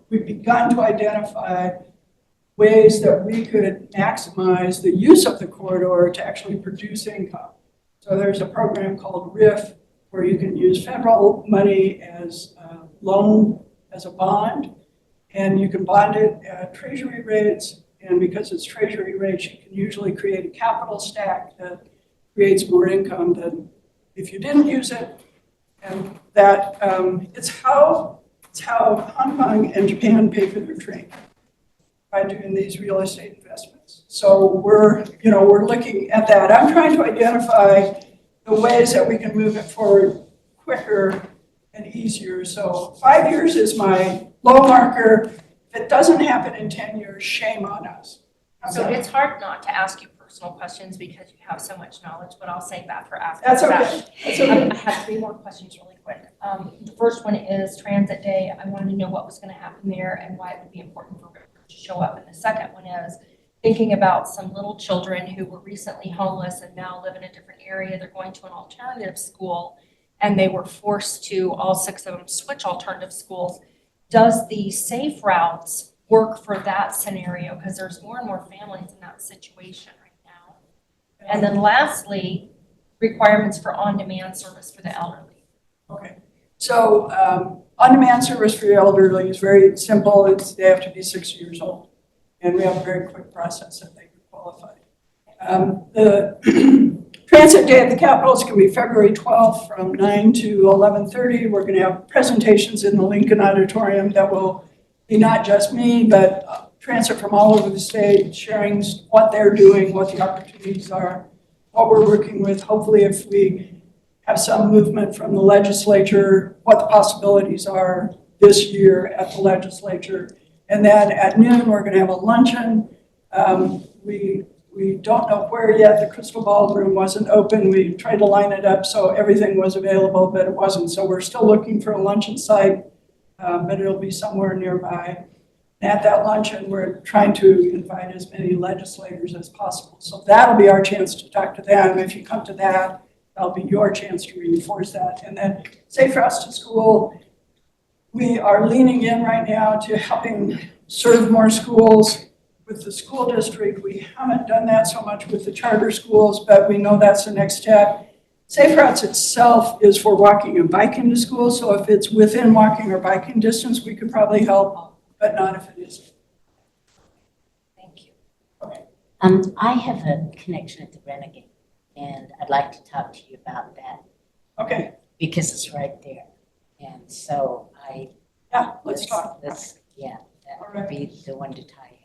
we've begun to identify ways that we could maximize the use of the corridor to actually produce income. So there's a program called RIF where you can use federal money as a loan, as a bond, and you can bond it at treasury rates. And because it's treasury rates, you can usually create a capital stack that creates more income than if you didn't use it. And that it's how Hong Kong and Japan pay for their train by doing these real estate investments. So we're looking at that. I'm trying to identify the ways that we can move it forward quicker and easier. So 5 years is my low marker. If it doesn't happen in 10 years, shame on us. So it's hard not to ask you personal questions because you have so much knowledge, but I'll save that for after. That's okay. That's okay. I have 3 more questions really quick. The first one is Transit Day. I wanted to know what was going to happen there and why it would be important for River to show up. And the second one is thinking about some little children who were recently homeless and now live in a different area. They're going to an alternative school and they were forced to, all 6 of them, switch alternative schools. Does the safe routes work for that scenario? Because there's more and more families in that situation right now. And then lastly, requirements for on-demand service for the elderly. Okay. So on-demand service for the elderly is very simple. They have to be 6 years old. And we have a very quick process that they can qualify. The Transit Day at the Capitol is going to be February 12th from 9 to 11:30. We're going to have presentations in the Lincoln Auditorium that will be not just me, but transit from all over the state, sharing what they're doing, what the opportunities are, what we're working with. Hopefully, if we have some movement from the legislature, what the possibilities are this year at the legislature. And then at noon, we're going to have a luncheon. We don't know where yet. The Crystal Ball Room wasn't open. We tried to line it up so everything was available, but it wasn't. So we're still looking for a luncheon site, but it'll be somewhere nearby. At that luncheon, we're trying to invite as many legislators as possible. So that'll be our chance to talk to them. If you come to that, that'll be your chance to reinforce that. And then Safe Routes to School, we are leaning in right now to helping serve more schools. With the school district, we haven't done that so much with the charter schools, but we know that's the next step. Safe Routes itself is for walking and biking to school, so if it's within walking or biking distance, we could probably help, but not if it isn't. Thank you. Okay. I have a connection at the Renegade, and I'd like to talk to you about that Okay, because it's right there. And so yeah, let's talk. that All would right. be the one to tie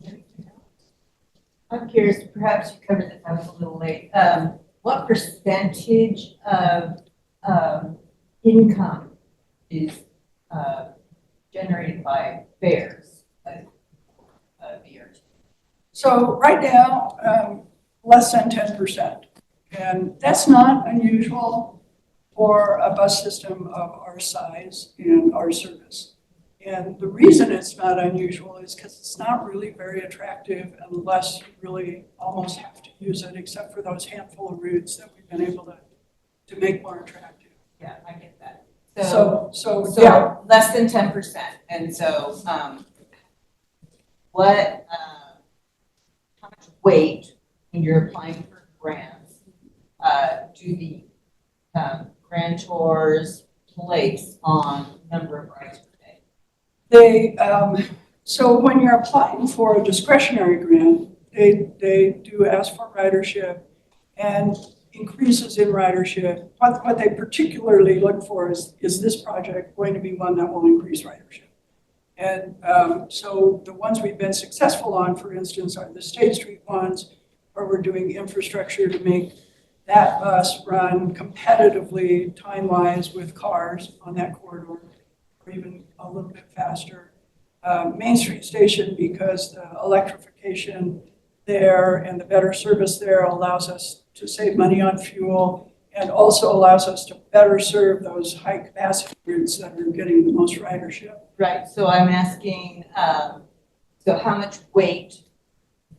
in. I'm curious, perhaps you covered this, I was a little late. What percentage of income is generated by fares of BRT? So right now, less than 10%. And that's not unusual for a bus system of our size and our service. And the reason it's not unusual is because it's not really very attractive unless you really almost have to use it, except for those handful of routes that we've been able to make more attractive. Yeah, I get that. So So less than 10%. And so how much weight when you're applying for grants do the grantors place on number of rides per day? So when you're applying for a discretionary grant, they do ask for ridership and increases in ridership. What they particularly look for is this project going to be one that will increase ridership? And so the ones we've been successful on, for instance, are the State Street ones, where we're doing infrastructure to make that bus run competitively time-wise with cars on that corridor, or even a little bit faster. Main Street Station, because the electrification there and the better service there allows us to save money on fuel and also allows us to better serve those high capacity routes that are getting the most ridership. Right, so I'm asking, so how much weight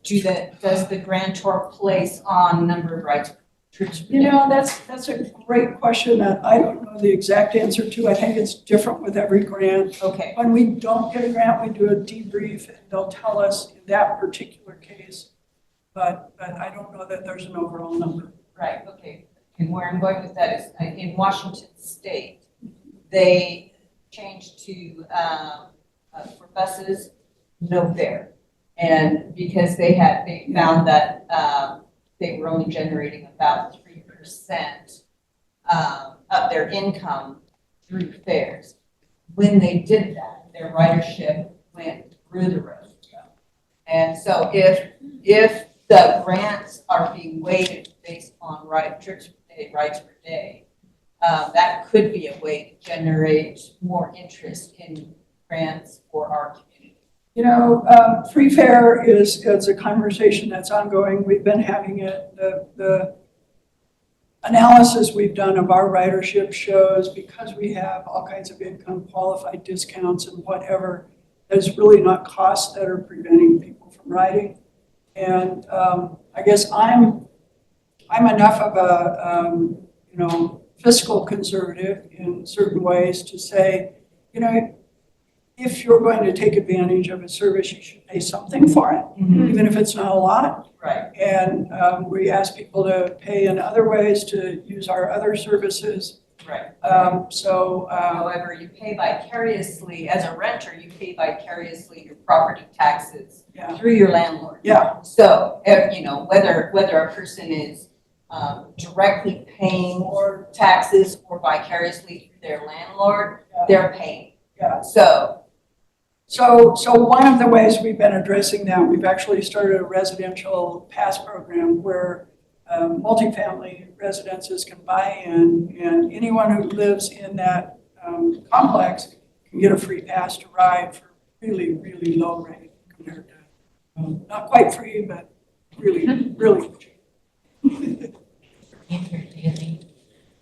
does the grantor place on number of rides trips per You day? know, that's a great question that I don't know the exact answer to. I think it's different with every grant. Okay, When we don't get a grant, we do a debrief and they'll tell us in that particular case. But I don't know that there's an overall number. right, okay. And where I'm going with that is in Washington State, they changed to, for buses, no fare. And because they found that they were only generating about 3% of their income through fares. When they did that, their ridership went through the roof. And so if the grants are being weighted based on trips per day, rides per day, that could be a way to generate more interest in grants for our community. You know, free fare is a conversation that's ongoing. We've been having it. The analysis we've done of our ridership shows because we have all kinds of income qualified discounts and whatever, there's really not costs that are preventing people from riding. And I guess I'm enough of a fiscal conservative in certain ways to say, you know, if you're going to take advantage of a service, you should pay something for it, even if it's not a lot. Right. And we ask people to pay in other ways to use our other services. Right. However, you pay vicariously, as a renter, you pay vicariously your property taxes yeah, through your landlord. yeah, So, whether a person is directly paying more taxes or vicariously through their landlord, they're paying. yeah. So one of the ways we've been addressing that, we've actually started a residential pass program where multifamily residences can buy in, and anyone who lives in that complex can get a free pass to ride for really, really low rate compared to, not quite free, but really, really cheap.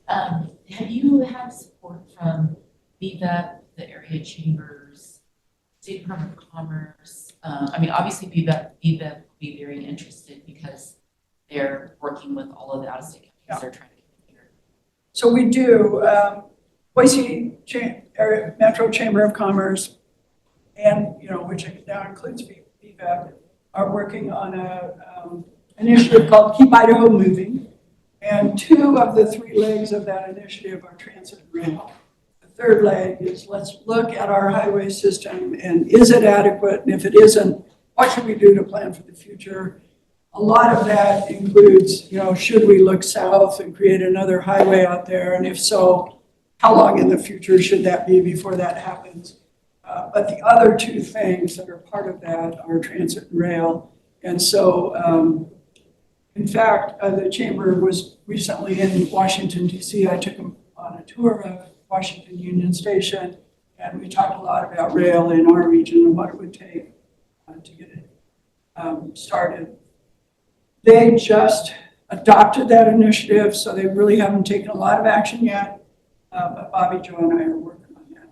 Have you had support from VBEP, the area chambers, State Department of Commerce? Obviously VBEP will be very interested because they're working with all of the out-of-state companies they're trying to get here. So we do, Boise Area Metro Chamber of Commerce, and, which now includes VBEP, are working on an initiative called Keep Idaho Moving. And 2 of the 3 legs of that initiative are transit and rail. The third leg is let's look at our highway system and is it adequate? And if it isn't, what should we do to plan for the future? A lot of that includes, should we look south and create another highway out there? And if so, how long in the future should that be before that happens? But the other 2 things that are part of that are transit and rail. And so, in fact, the chamber was recently in Washington, D.C. I took them on a tour of Washington Union Station, and we talked a lot about rail in our region and what it would take to get it started. They just adopted that initiative, so they really haven't taken a lot of action yet, but Bobby, Joe, and I are working on that.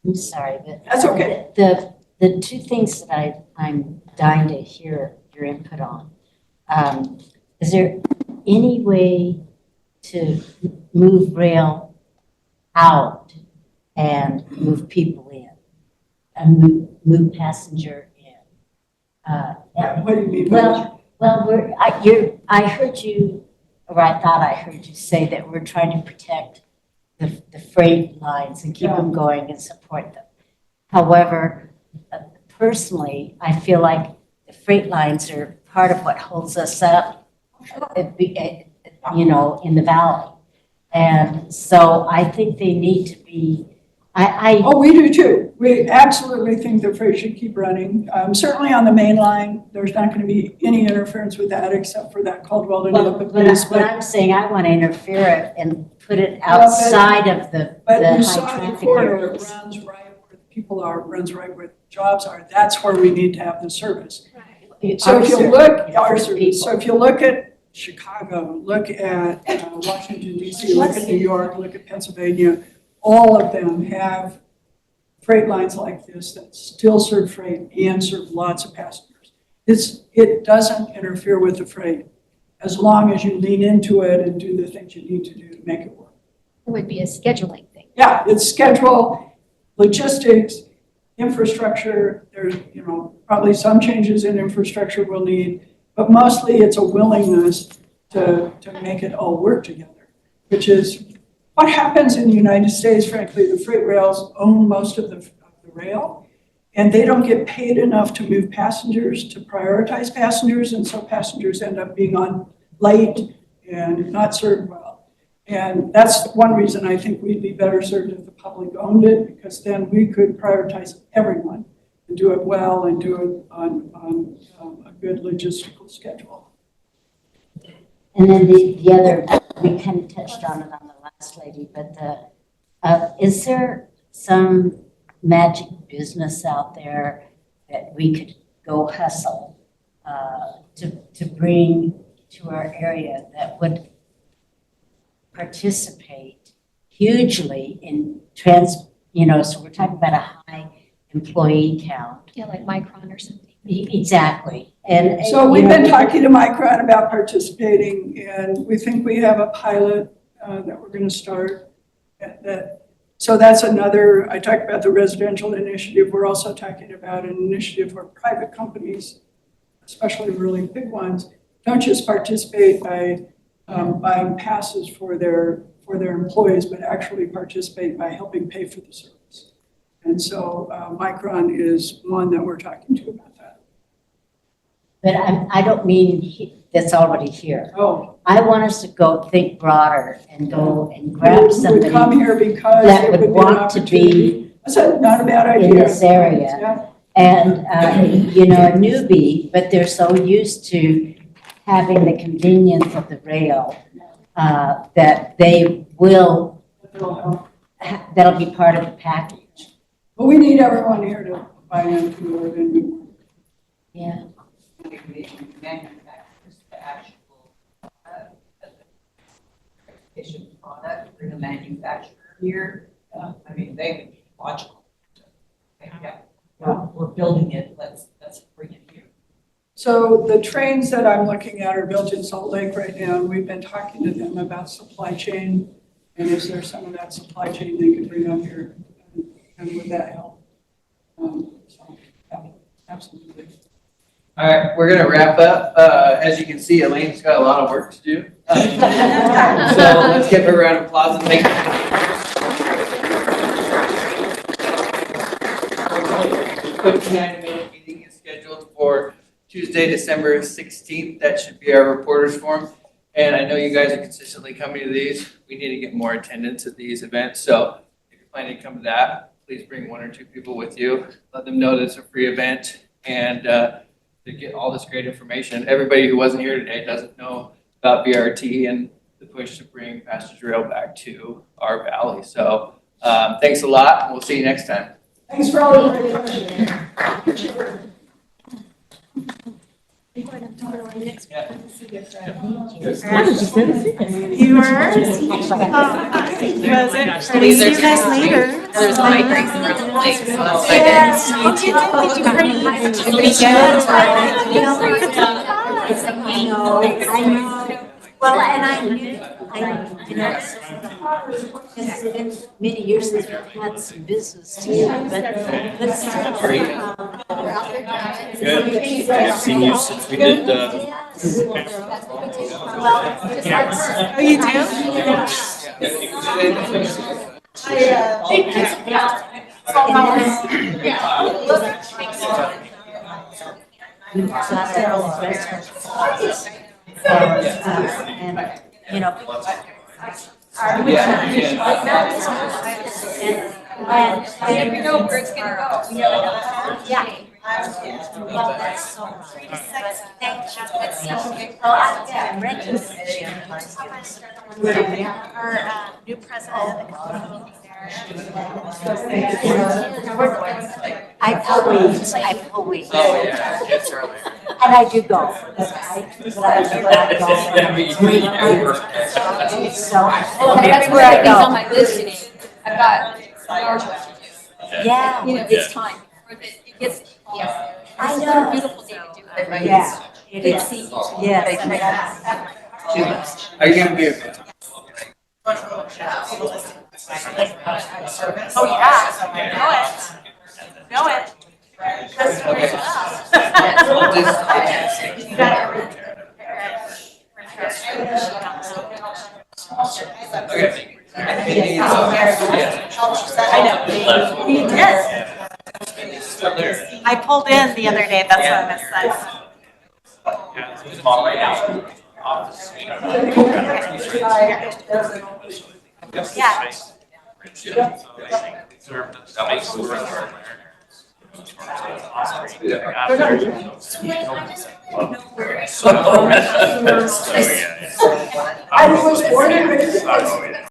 I'm sorry, but. That's okay. The 2 things that I'm dying to hear your input on. Is there any way to move rail out and move people in and move passenger in? What do you mean? by that? Well, I heard you, or I thought I heard you say that we're trying to protect the freight lines and keep them going and support them. However, personally, I feel like the freight lines are part of what holds us up, in the valley. And so I think they need to be Oh, we do too. We absolutely think the freight should keep running. Certainly on the main line, there's not going to be any interference with that except for that Caldwell to Well, Napa but piece. what I'm saying, I want to interfere and put it Well, but- outside of the But you high saw the traffic corridor areas. runs right where the people are, runs right where the jobs are. That's where we need to have the service. So Our if you service, look, you know, our for service, so people. if you look at Chicago, look at Washington DC, look at New York, look at Pennsylvania, all of them have freight lines like this that still serve freight and serve lots of passengers. It doesn't interfere with the freight as long as you lean into it and do the things you need to do to make it work. It would be a scheduling thing. Yeah, it's schedule, logistics, infrastructure. There's, probably some changes in infrastructure we'll need, but mostly it's a willingness to make it all work together, which is what happens in the United States. Frankly, the freight rails own most of the rail, and they don't get paid enough to move passengers, to prioritize passengers, and so passengers end up being on late and not served well. And that's one reason I think we'd be better served if the public owned it, because then we could prioritize everyone and do it well and do it on a good logistical schedule. And then the other, we kind of touched on it on the last lady, but is there some magic business out there that we could go hustle to bring to our area that would participate hugely in so we're talking about a high employee count. Yeah, like Micron or something. Exactly. And So we've been talking to Micron about participating, and we think we have a pilot that we're going to start. So that's another, I talked about the residential initiative. We're also talking about an initiative where private companies, especially really big ones, don't just participate by buying passes for their employees, but actually participate by helping pay for the service. And so Micron is one that we're talking to about that. But I don't mean that's already here. Oh, I want us to go think broader and go and grab who would somebody come here because that it would would be an want to opportunity. be That's not a bad idea. in this area. Yeah. And, a newbie, but they're so used to having the convenience of the rail that they will, that'll be part of the package. But we need everyone here to buy into it and Yeah. Manufacturers, the actual product, bring a manufacturer here. I mean, they would be logical. Okay, yeah, we're building it, let's bring it here. So the trains that I'm looking at are built in Salt Lake right now, and we've been talking to them about supply chain. And is there some of that supply chain they could bring up here? And would that help? So, yeah, absolutely. All right, we're gonna wrap up. As you can see, Elaine's got a lot of work to do. So let's give her a round of applause and thank you. Quick 9-minute meeting is scheduled for Tuesday, December 16th. That should be our reporters forum. And I know you guys are consistently coming to these. We need to get more attendance at these events. So if you're planning to come to that, please bring 1 or 2 people with you. Let them know that it's a free event and to get all this great information. Everybody who wasn't here today doesn't know about BRT and the push to bring passenger rail back to our valley. So thanks a lot, and we'll see you next time. Thanks for all the great questions. You were? Was it? See you guys later. There's a mic right there. Yes, you did. Did you pretty? Pretty good. I know. Well, and I knew, it's been many years since we've had some business together, but still. Good. I've seen you since we did, Oh, you do? And, And You never know where it's gonna go. Yeah. Well, that's so much. Thank you. Oh, I'm registered. Our new president of the company will be there. I always. Oh, yeah, it's earlier. And I do go. But I go. So that's where I On go. my list today, I've got flowers to do. Yeah. You know, it's time. It gets, yes. I It's know. a beautiful day to do it, right? Yeah, it Good is. to see you. Yes. Are you gonna be a? Oh, yeah, know it. Okay. We'll just. You got it. Okay. I know. He did. I pulled in the other day, that's what I missed that. Yeah. Oh, yeah. I was born and raised in Boise.